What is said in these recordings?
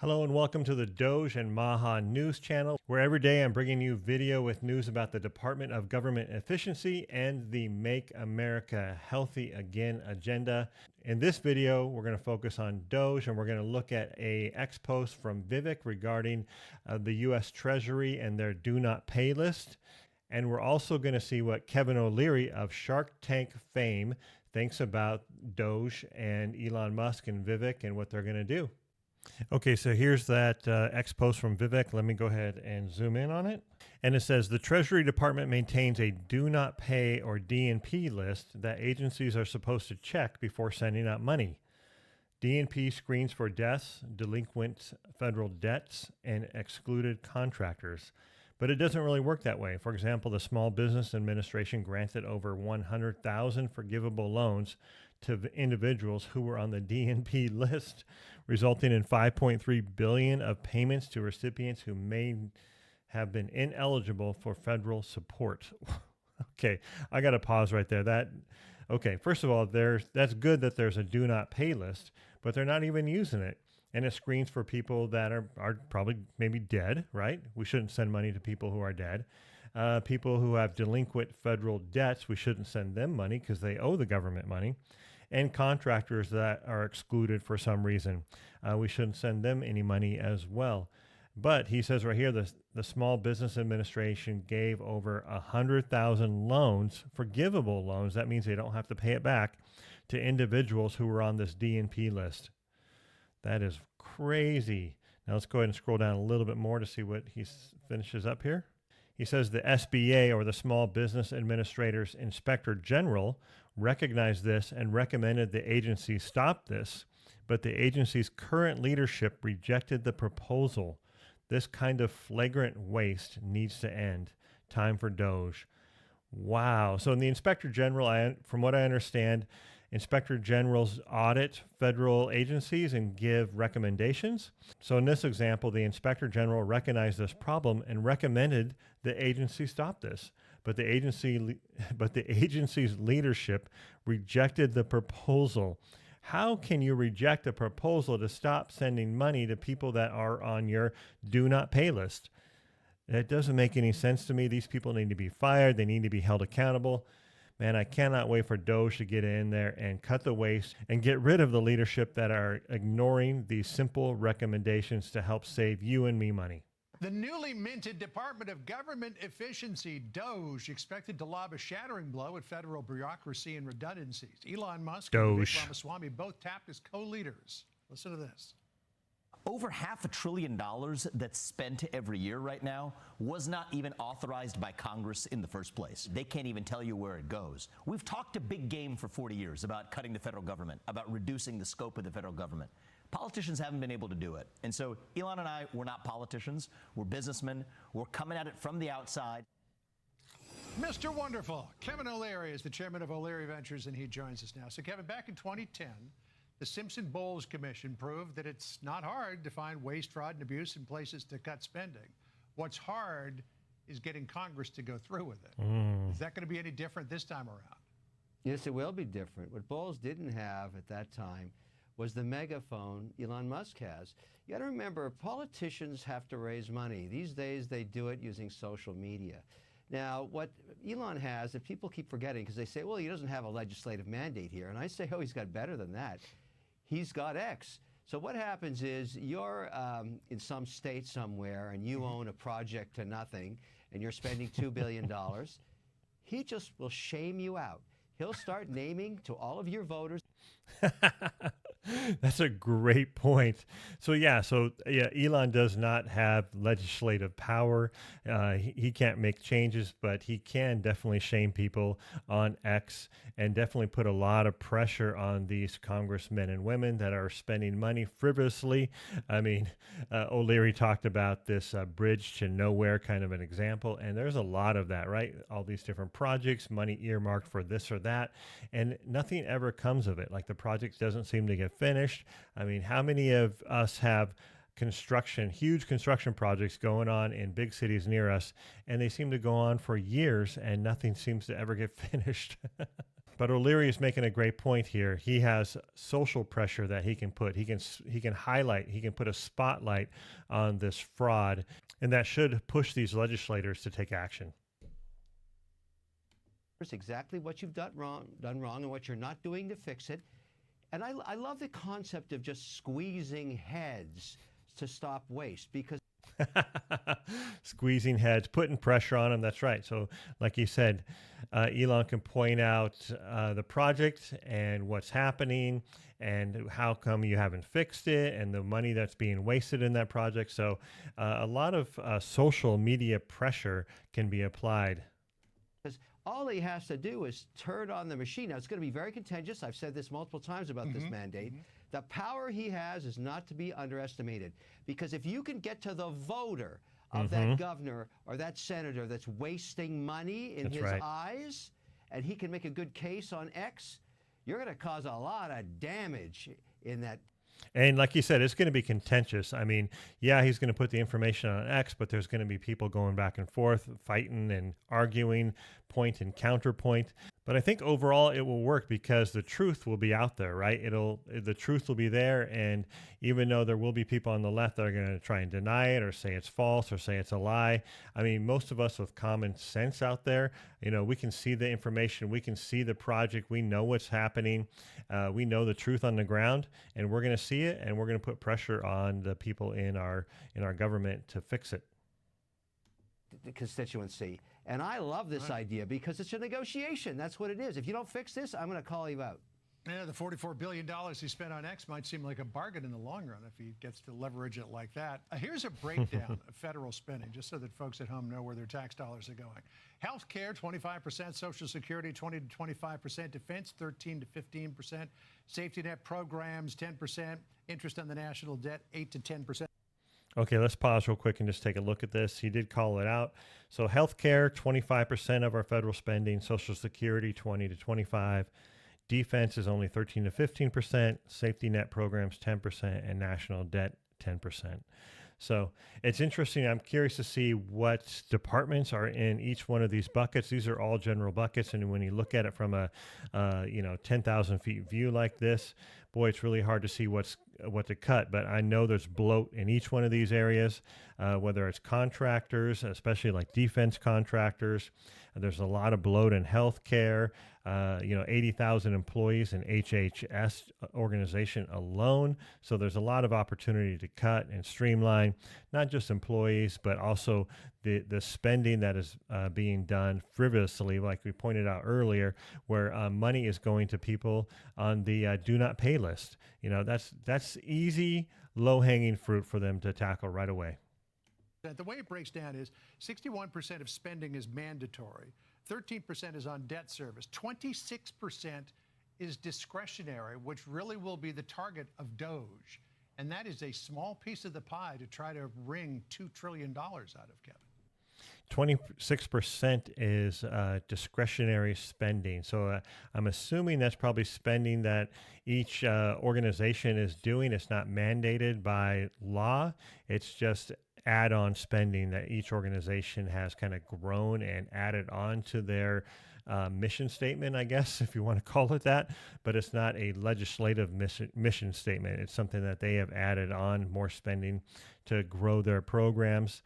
Hello and welcome to the DOGE and Maha News channel, where every day I'm bringing you video with news about the Department of Government Efficiency and the Make America Healthy Again agenda. In this video, we're going to focus on DOGE and we're going to look at a ex-post from Vivek regarding the U.S. Treasury and their do not pay list. And we're also going to see what Kevin O'Leary of Shark Tank fame thinks about DOGE and Elon Musk and Vivek and what they're going to do. Okay, so here's that ex-post from Vivek. Let me go ahead and zoom in on it. And it says, the Treasury Department maintains a do not pay or D&P list that agencies are supposed to check before sending out money. D&P screens for deaths, delinquent federal debts, and excluded contractors. But it doesn't really work that way. For example, the Small Business Administration granted over 100,000 forgivable loans to individuals who were on the D&P list, resulting in $5.3 billion of payments to recipients who may have been ineligible for federal support. Okay, I got to pause right there. Okay, first of all, that's good that there's a do not pay list, but they're not even using it. And it screens for people that are probably maybe dead, right? We shouldn't send money to people who are dead. People who have delinquent federal debts, we shouldn't send them money because they owe the government money. And contractors that are excluded for some reason, we shouldn't send them any money as well. But he says right here, the Small Business Administration gave over 100,000 loans, forgivable loans. That means they don't have to pay it back, to individuals who were on this D&P list. That is crazy. Now let's go ahead and scroll down a little bit more to see what he finishes up here. He says the SBA, or the Small Business Administrators Inspector General, recognized this and recommended the agency stop this, but the agency's current leadership rejected the proposal. This kind of flagrant waste needs to end. Time for DOGE. Wow. So in the Inspector General, from what I understand, Inspector Generals audit federal agencies and give recommendations. So in this example, the Inspector General recognized this problem and recommended the agency stop this. But the agency's leadership rejected the proposal. How can you reject a proposal to stop sending money to people that are on your do not pay list? It doesn't make any sense to me. These people need to be fired. They need to be held accountable. Man, I cannot wait for DOGE to get in there and cut the waste and get rid of the leadership that are ignoring these simple recommendations to help save you and me money. The newly minted Department of Government Efficiency, DOGE, expected to lob a shattering blow at federal bureaucracy and redundancies. Elon Musk and Vivek Ramaswamy both tapped as co-leaders. Listen to this. Over $500 billion that's spent every year right now was not even authorized by Congress in the first place. They can't even tell you where it goes. We've talked a big game for 40 years about cutting the federal government, about reducing the scope of the federal government. Politicians haven't been able to do it. And so Elon and I, we're not politicians. We're businessmen. We're coming at it from the outside. Mr. Wonderful. Kevin O'Leary is the chairman of O'Leary Ventures, and he joins us now. So, Kevin, back in 2010, the Simpson-Bowles Commission proved that it's not hard to find waste, fraud, and abuse in places to cut spending. What's hard is getting Congress to go through with it. Is that going to be any different this time around? Yes, it will be different. What Bowles didn't have at that time was the megaphone Elon Musk has. You got to remember, politicians have to raise money. These days, they do it using social media. Now, what Elon has, that people keep forgetting, because they say, well, he doesn't have a legislative mandate here. And I say, oh, he's got better than that. He's got X. So what happens is you're in some state somewhere and you own a project to nothing and you're spending $2 billion. He just will shame you out. He'll start naming to all of your voters. That's a great point. So Elon does not have legislative power. He can't make changes, but he can definitely shame people on X and definitely put a lot of pressure on these congressmen and women that are spending money frivolously. I mean, O'Leary talked about this bridge to nowhere kind of an example, and there's a lot of that, right? All these different projects, money earmarked for this or that, and nothing ever comes of it. Like the project doesn't seem to get finished. I mean, how many of us have huge construction projects going on in big cities near us, and they seem to go on for years and nothing seems to ever get finished? But O'Leary is making a great point here. He has social pressure that he can put. He can highlight. He can put a spotlight on this fraud, and that should push these legislators to take action. It's exactly what you've done wrong, and what you're not doing to fix it. And I love the concept of just squeezing heads to stop waste, because squeezing heads, putting pressure on them. That's right. So like you said, Elon can point out the project and what's happening and how come you haven't fixed it and the money that's being wasted in that project. So a lot of social media pressure can be applied. Because all he has to do is turn on the machine. Now, it's going to be very contentious. I've said this multiple times about this mandate. The power he has is not to be underestimated, because if you can get to the voter of that governor or that senator that's wasting money in his eyes, and he can make a good case on X, you're going to cause a lot of damage in that. And like you said, it's going to be contentious. I mean, yeah, he's going to put the information on X, but there's going to be people going back and forth, fighting and arguing, point and counterpoint. But I think overall it will work because the truth will be out there, right? The truth will be there. And even though there will be people on the left that are going to try and deny it or say it's false or say it's a lie, I mean, most of us with common sense out there, we can see the information, we can see the project, we know what's happening, we know the truth on the ground, and we're going to see it, and we're going to put pressure on the people in our government to fix it. The constituency. And I love this idea because it's a negotiation. That's what it is. If you don't fix this, I'm going to call you out. Yeah, the $44 billion he spent on X might seem like a bargain in the long run if he gets to leverage it like that. Here's a breakdown of federal spending, just so that folks at home know where their tax dollars are going. Health care, 25%, Social Security, 20 to 25%, defense, 13 to 15%, safety net programs, 10%, interest on the national debt, 8 to 10%. Okay, let's pause real quick and just take a look at this. He did call it out. So healthcare, 25% of our federal spending, Social Security, 20 to 25, defense is only 13 to 15%, safety net programs, 10%, and national debt, 10%. So it's interesting. I'm curious to see what departments are in each one of these buckets. These are all general buckets. And when you look at it from a 10,000 feet view like this, boy, it's really hard to see what to cut. But I know there's bloat in each one of these areas, whether it's contractors, especially like defense contractors. There's a lot of bloat in healthcare. 80,000 employees in HHS organization alone. So there's a lot of opportunity to cut and streamline, not just employees, but also the spending that is being done frivolously, like we pointed out earlier, where money is going to people on the do not pay list. That's easy, low-hanging fruit for them to tackle right away. The way it breaks down is 61% of spending is mandatory, 13% is on debt service, 26% is discretionary, which really will be the target of DOGE. And that is a small piece of the pie to try to wring $2 trillion out of, Kevin. 26% is discretionary spending. So I'm assuming that's probably spending that each organization is doing. It's not mandated by law. It's just add-on spending that each organization has kind of grown and added on to their mission statement, I guess, if you want to call it that. But it's not a legislative mission statement. It's something that they have added on more spending to grow their programs.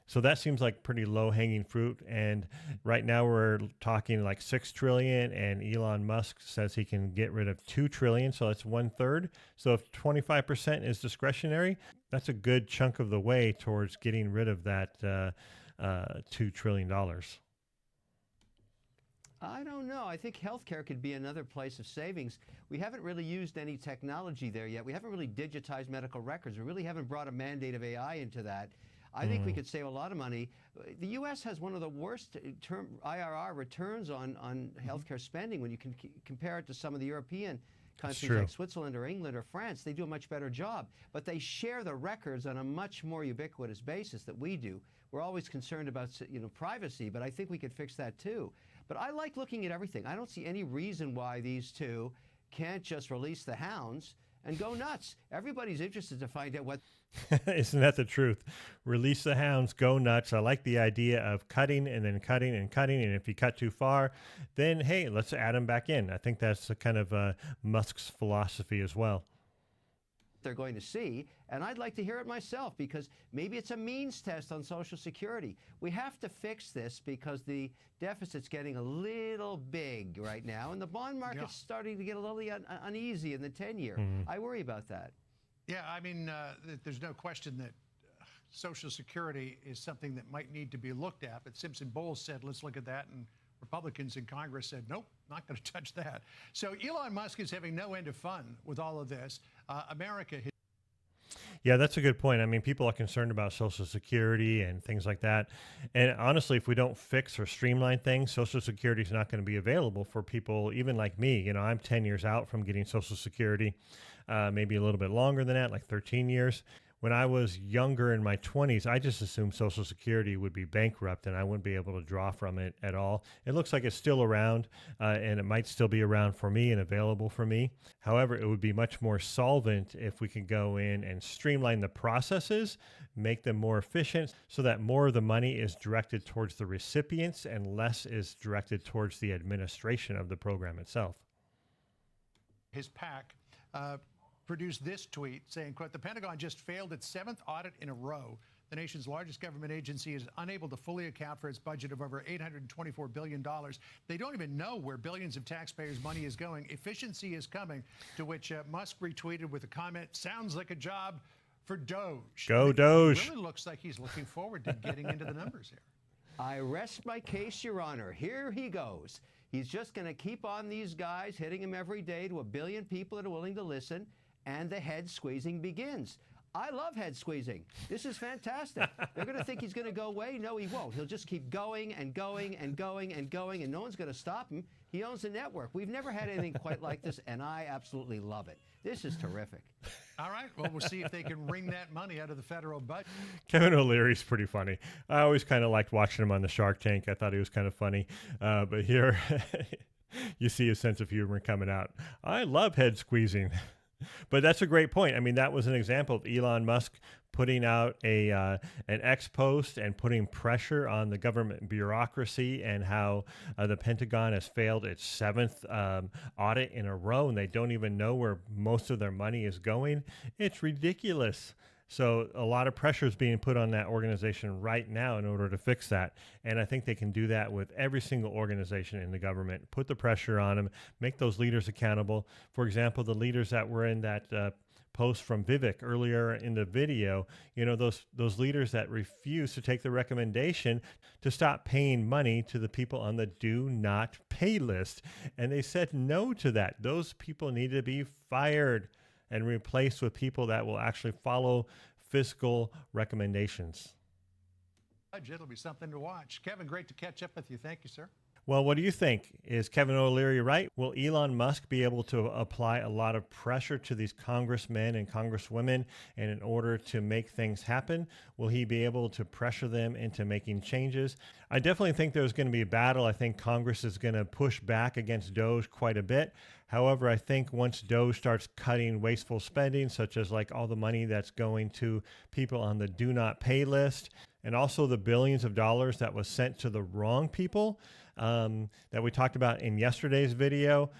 So that seems like pretty low-hanging fruit. And right now we're talking like $6 trillion, and Elon Musk says he can get rid of $2 trillion. So that's 1/3. So if 25% is discretionary, that's a good chunk of the way towards getting rid of that $2 trillion. I don't know. I think healthcare could be another place of savings. We haven't really used any technology there yet. We haven't really digitized medical records. We really haven't brought a mandate of AI into that. I think we could save a lot of money. The U.S. has one of the worst IRR returns on healthcare spending. When you can compare it to some of the European countries like Switzerland or England or France, they do a much better job. But they share the records on a much more ubiquitous basis that we do. We're always concerned about privacy, but I think we could fix that too. But I like looking at everything. I don't see any reason why these two can't just release the hounds and go nuts. Everybody's interested to find out what. Isn't that the truth? Release the hounds, go nuts. I like the idea of cutting and then cutting and cutting. And if you cut too far, then, hey, let's add them back in. I think that's a kind of Musk's philosophy as well. They're going to see, and I'd like to hear it myself, because maybe it's a means test on Social Security. We have to fix this because the deficit's getting a little big right now, and the bond market's starting to get a little uneasy in the 10-year. I worry about that. Yeah, I mean, there's no question that Social Security is something that might need to be looked at, but Simpson Bowles said, let's look at that, and Republicans in Congress said, nope, not going to touch that. So Elon Musk is having no end of fun with all of this. America. Yeah, that's a good point. I mean, people are concerned about Social Security and things like that. And honestly, if we don't fix or streamline things, Social Security is not going to be available for people even like me. You know, I'm 10 years out from getting Social Security, maybe a little bit longer than that, like 13 years. When I was younger in my 20s, I just assumed Social Security would be bankrupt and I wouldn't be able to draw from it at all. It looks like it's still around and it might still be around for me and available for me. However, it would be much more solvent if we could go in and streamline the processes, make them more efficient so that more of the money is directed towards the recipients and less is directed towards the administration of the program itself. His PAC produced this tweet saying, quote, the Pentagon just failed its 7th audit in a row. The nation's largest government agency is unable to fully account for its budget of over $824 billion. They don't even know where billions of taxpayers' money is going. Efficiency is coming, to which Musk retweeted with a comment, sounds like a job for DOGE. Go DOGE. It really looks like he's looking forward to getting into the numbers here. I rest my case, Your Honor. Here he goes. He's just going to keep on these guys, hitting him every day to 1 billion people that are willing to listen. And the head squeezing begins. I love head squeezing. This is fantastic. They're going to think he's going to go away. No, he won't. He'll just keep going and going and going and going, and no one's going to stop him. He owns the network. We've never had anything quite like this, and I absolutely love it. This is terrific. All right. Well, we'll see if they can wring that money out of the federal budget. Kevin O'Leary's pretty funny. I always kind of liked watching him on the Shark Tank. I thought he was kind of funny. But here, you see his sense of humor coming out. I love head squeezing. But that's a great point. I mean, that was an example of Elon Musk putting out an X post and putting pressure on the government bureaucracy and how the Pentagon has failed its 7th audit in a row and they don't even know where most of their money is going. It's ridiculous. So a lot of pressure is being put on that organization right now in order to fix that. And I think they can do that with every single organization in the government. Put the pressure on them, make those leaders accountable. For example, the leaders that were in that post from Vivek earlier in the video, you know, those leaders that refuse to take the recommendation to stop paying money to the people on the do not pay list. And they said no to that. Those people need to be fired and replaced with people that will actually follow fiscal recommendations. It'll be something to watch. Kevin, great to catch up with you. Thank you, sir. Well, what do you think? Is Kevin O'Leary right? Will Elon Musk be able to apply a lot of pressure to these congressmen and congresswomen, and in order to make things happen, will he be able to pressure them into making changes? I definitely think there's going to be a battle. I think Congress is going to push back against DOGE quite a bit. However, I think once DOGE starts cutting wasteful spending, such as like all the money that's going to people on the do not pay list, and also the billions of dollars that was sent to the wrong people, that we talked about in yesterday's video,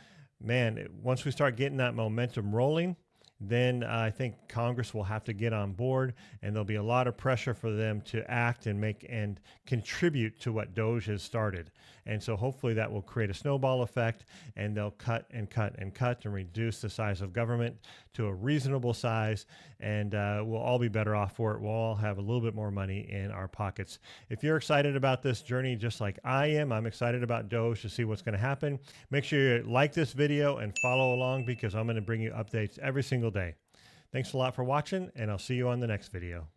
man, once we start getting that momentum rolling, then I think Congress will have to get on board, and there'll be a lot of pressure for them to act and make and contribute to what DOGE has started. And so hopefully that will create a snowball effect, and they'll cut and cut and cut and reduce the size of government to a reasonable size, and we'll all be better off for it. We'll all have a little bit more money in our pockets. If you're excited about this journey just like I am, I'm excited about DOGE to see what's going to happen. Make sure you like this video and follow along, because I'm going to bring you updates every single day. Thanks a lot for watching, and I'll see you on the next video.